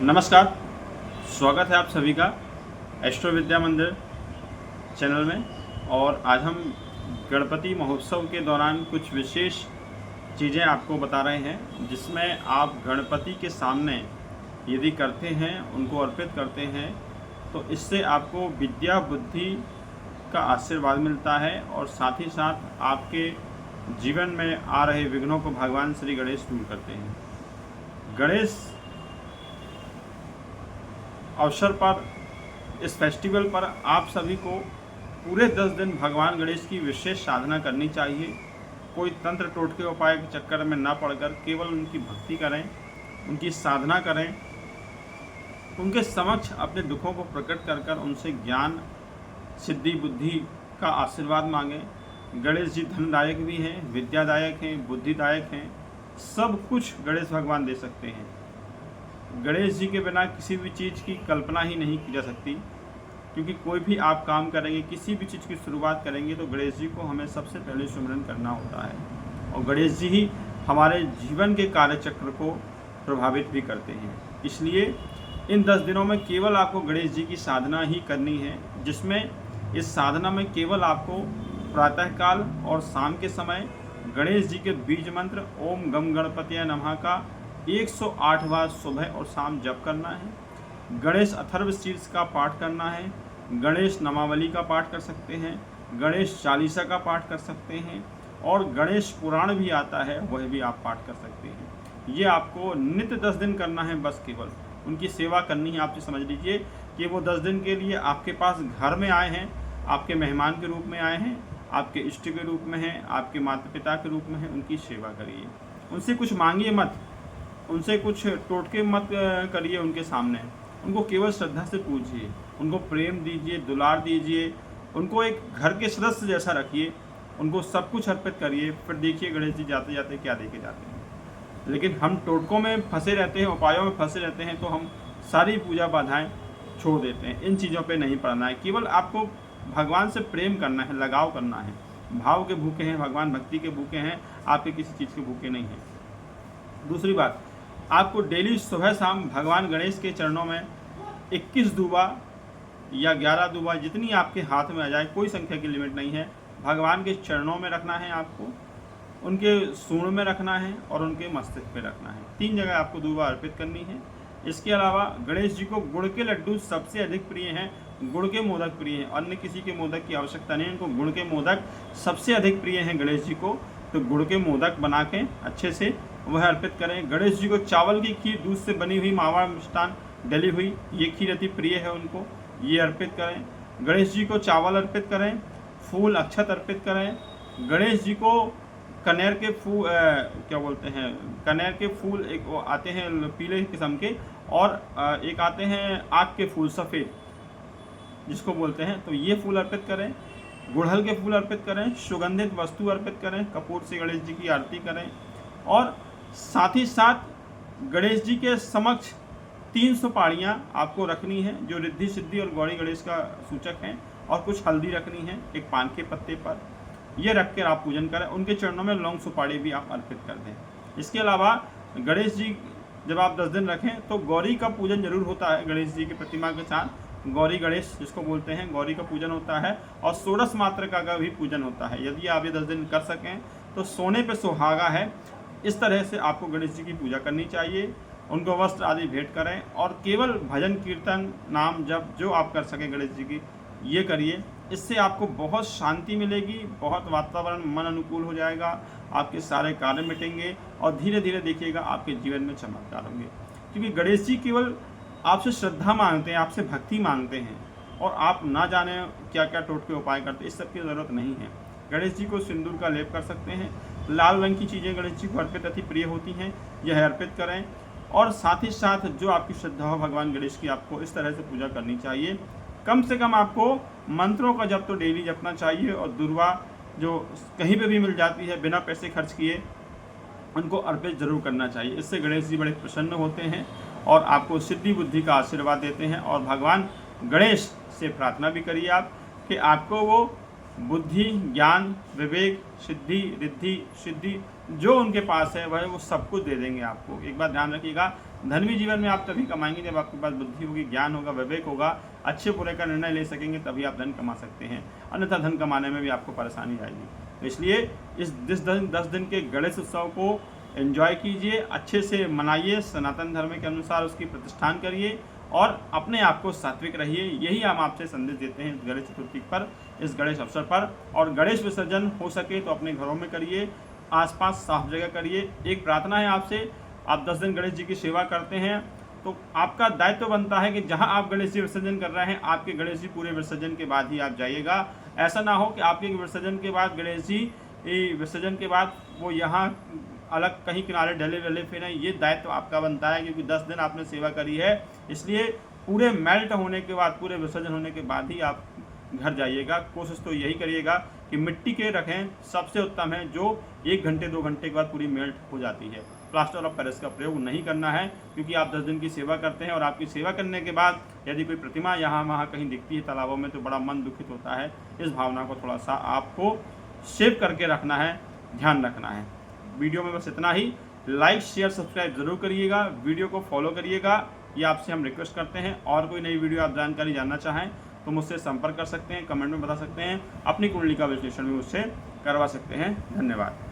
नमस्कार, स्वागत है आप सभी का एस्ट्रो विद्या मंदिर चैनल में। और आज हम गणपति महोत्सव के दौरान कुछ विशेष चीज़ें आपको बता रहे हैं, जिसमें आप गणपति के सामने यदि करते हैं, उनको अर्पित करते हैं, तो इससे आपको विद्या बुद्धि का आशीर्वाद मिलता है और साथ ही साथ आपके जीवन में आ रहे विघ्नों को भगवान श्री गणेश दूर करते हैं। गणेश अवसर पर, इस फेस्टिवल पर आप सभी को पूरे 10 दिन भगवान गणेश की विशेष साधना करनी चाहिए। कोई तंत्र टोटके उपाय के चक्कर में न पड़कर केवल उनकी भक्ति करें, उनकी साधना करें, उनके समक्ष अपने दुखों को प्रकट कर कर उनसे ज्ञान, सिद्धि, बुद्धि का आशीर्वाद मांगें। गणेश जी धनदायक भी हैं, विद्यादायक हैं, बुद्धिदायक हैं, सब कुछ गणेश भगवान दे सकते हैं। गणेश जी के बिना किसी भी चीज़ की कल्पना ही नहीं की जा सकती, क्योंकि कोई भी आप काम करेंगे, किसी भी चीज़ की शुरुआत करेंगे तो गणेश जी को हमें सबसे पहले सुमिरन करना होता है, और गणेश जी ही हमारे जीवन के कार्यचक्र को प्रभावित भी करते हैं। इसलिए इन 10 दिनों में केवल आपको गणेश जी की साधना ही करनी है, जिसमें इस साधना में केवल आपको प्रातःकाल और शाम के समय गणेश जी के बीज मंत्र ओम गम गणपतये नमः का 108 बार सुबह और शाम जप करना है। गणेश अथर्व शीर्ष का पाठ करना है, गणेश नामावली का पाठ कर सकते हैं, गणेश चालीसा का पाठ कर सकते हैं, और गणेश पुराण भी आता है, वह भी आप पाठ कर सकते हैं। ये आपको नित्य 10 दिन करना है, बस केवल उनकी सेवा करनी है। आप समझ लीजिए कि वो 10 दिन के लिए आपके पास घर में आए हैं, आपके मेहमान के रूप में आए हैं, आपके इष्ट के रूप में हैं, आपके माता पिता के रूप में हैं। उनकी सेवा करिए, उनसे कुछ मांगिए मत, उनसे कुछ टोटके मत करिए उनके सामने। उनको केवल श्रद्धा से पूजिए, उनको प्रेम दीजिए, दुलार दीजिए, उनको एक घर के सदस्य जैसा रखिए, उनको सब कुछ अर्पित करिए। फिर देखिए गणेश जी जाते जाते क्या देके जाते हैं। लेकिन हम टोटकों में फंसे रहते हैं, उपायों में फंसे रहते हैं, तो हम सारी पूजा बाधाएं छोड़ देते हैं। इन चीज़ों पर नहीं पड़ना है, केवल आपको भगवान से प्रेम करना है, लगाव करना है। भाव के भूखे हैं भगवान, भक्ति के भूखे हैं, आपके किसी चीज़ के भूखे नहीं हैं। दूसरी बात, आपको डेली सुबह शाम भगवान गणेश के चरणों में 21 दूबा या 11 दूबा, जितनी आपके हाथ में आ जाए, कोई संख्या की लिमिट नहीं है, भगवान के चरणों में रखना है। आपको उनके सूंड में रखना है और उनके मस्तिष्क पे रखना है। 3 जगह आपको दूबा अर्पित करनी है। इसके अलावा गणेश जी को गुड़ के लड्डू सबसे अधिक प्रिय हैं, गुड़ के मोदक प्रिय हैं, अन्य किसी के मोदक की आवश्यकता नहीं है। इनको गुड़ के मोदक सबसे अधिक प्रिय हैं गणेश जी को, तो गुड़ के मोदक बना के अच्छे से वह अर्पित करें। गणेश जी को चावल की खीर, दूध से बनी हुई मावा मिष्टान डली हुई, ये खीर अति प्रिय है उनको, ये अर्पित करें। गणेश जी को चावल अर्पित करें, फूल अक्षत अर्पित करें। गणेश जी को कनेर के फूल क्या बोलते हैं, कनेर के फूल एक आते हैं पीले किस्म के, और एक आते हैं आग के फूल सफ़ेद जिसको बोलते हैं, तो ये फूल अर्पित करें। गुड़हल के फूल अर्पित करें, सुगंधित वस्तु अर्पित करें, कपूर से गणेश जी की आरती करें, और साथ ही साथ गणेश जी के समक्ष 3 सुपारियाँ आपको रखनी है, जो रिद्धि सिद्धि और गौरी गणेश का सूचक हैं, और कुछ हल्दी रखनी है एक पान के पत्ते पर। ये रख कर आप पूजन करें। उनके चरणों में लौंग सुपारी भी आप अर्पित कर दें। इसके अलावा गणेश जी जब आप 10 दिन रखें तो गौरी का पूजन जरूर होता है। गणेश जी की प्रतिमा के साथ गौरी गणेश जिसको बोलते हैं, गौरी का पूजन होता है, और षोडश मातृका का भी पूजन होता है। यदि आप ये 10 दिन कर सकें तो सोने पे सुहागा है। इस तरह से आपको गणेश जी की पूजा करनी चाहिए। उनको वस्त्र आदि भेंट करें, और केवल भजन कीर्तन नाम जप जो आप कर सकें गणेश जी की, ये करिए। इससे आपको बहुत शांति मिलेगी, बहुत वातावरण मन अनुकूल हो जाएगा, आपके सारे कार्य मिटेंगे, और धीरे धीरे देखिएगा आपके जीवन में चमत्कार होंगे। क्योंकि गणेश जी केवल आपसे श्रद्धा मांगते हैं, आपसे भक्ति मांगते हैं, और आप ना जाने क्या क्या टोटके उपाय करते, इस सब की ज़रूरत नहीं है। गणेश जी को सिंदूर का लेप कर सकते हैं। लाल रंग की चीज़ें गणेश जी को अर्पित अति प्रिय होती हैं, यह अर्पित करें। और साथ ही साथ जो आपकी श्रद्धा हो भगवान गणेश की, आपको इस तरह से पूजा करनी चाहिए। कम से कम आपको मंत्रों का जप तो डेली जपना चाहिए, और दुर्वा जो कहीं पे भी मिल जाती है बिना पैसे खर्च किए, उनको अर्पित जरूर करना चाहिए। इससे गणेश जी बड़े प्रसन्न होते हैं और आपको सिद्धि बुद्धि का आशीर्वाद देते हैं। और भगवान गणेश से प्रार्थना भी करिए आप कि आपको वो बुद्धि, ज्ञान, विवेक, सिद्धि, रिद्धि, सिद्धि जो उनके पास है वह वो सब कुछ दे देंगे आपको। एक बात ध्यान रखिएगा, धनवी जीवन में आप तभी कमाएंगे जब आपके पास बुद्धि होगी, ज्ञान होगा, विवेक होगा, अच्छे बुरे का निर्णय ले सकेंगे, तभी आप धन कमा सकते हैं। अन्यथा धन कमाने में भी आपको परेशानी आएगी। तो इसलिए इस 10 दिन के गणेश उत्सव को एंजॉय कीजिए, अच्छे से मनाइए, सनातन धर्म के अनुसार उसकी प्रतिष्ठान करिए और अपने आप को सात्विक रहिए। यही हम आपसे संदेश देते हैं इस गणेश चतुर्थी पर, इस गणेश अवसर पर। और गणेश विसर्जन हो सके तो अपने घरों में करिए, आसपास साफ जगह करिए। एक प्रार्थना है आपसे, आप 10 दिन गणेश जी की सेवा करते हैं तो आपका दायित्व बनता है कि जहां आप गणेश जी विसर्जन कर रहे हैं, आपके गणेश जी पूरे विसर्जन के बाद ही आप जाइएगा। ऐसा ना हो कि आपके विसर्जन के बाद गणेश जी विसर्जन के बाद वो यहाँ अलग कहीं किनारे ढले फिरें। ये दायित्व आपका बनता है, क्योंकि 10 दिन आपने सेवा करी है। इसलिए पूरे मेल्ट होने के बाद, पूरे विसर्जन होने के बाद ही आप घर जाइएगा। कोशिश तो यही करिएगा कि मिट्टी के रखें, सबसे उत्तम है, जो 1 घंटे 2 घंटे के बाद पूरी मेल्ट हो जाती है। प्लास्टर ऑफ पेरिस का प्रयोग नहीं करना है, क्योंकि आप 10 दिन की सेवा करते हैं और आपकी सेवा करने के बाद यदि कोई प्रतिमा यहाँ वहाँ कहीं दिखती है तालाबों में तो बड़ा मन दुखित होता है। इस भावना को थोड़ा सा आपको सेव करके रखना है, ध्यान रखना है। वीडियो में बस इतना ही। लाइक शेयर सब्सक्राइब जरूर करिएगा, वीडियो को फॉलो करिएगा, ये आपसे हम रिक्वेस्ट करते हैं। और कोई नई वीडियो आप जानकारी जानना चाहें तो मुझसे संपर्क कर सकते हैं, कमेंट में बता सकते हैं, अपनी कुंडली का विश्लेषण भी मुझसे करवा सकते हैं। धन्यवाद।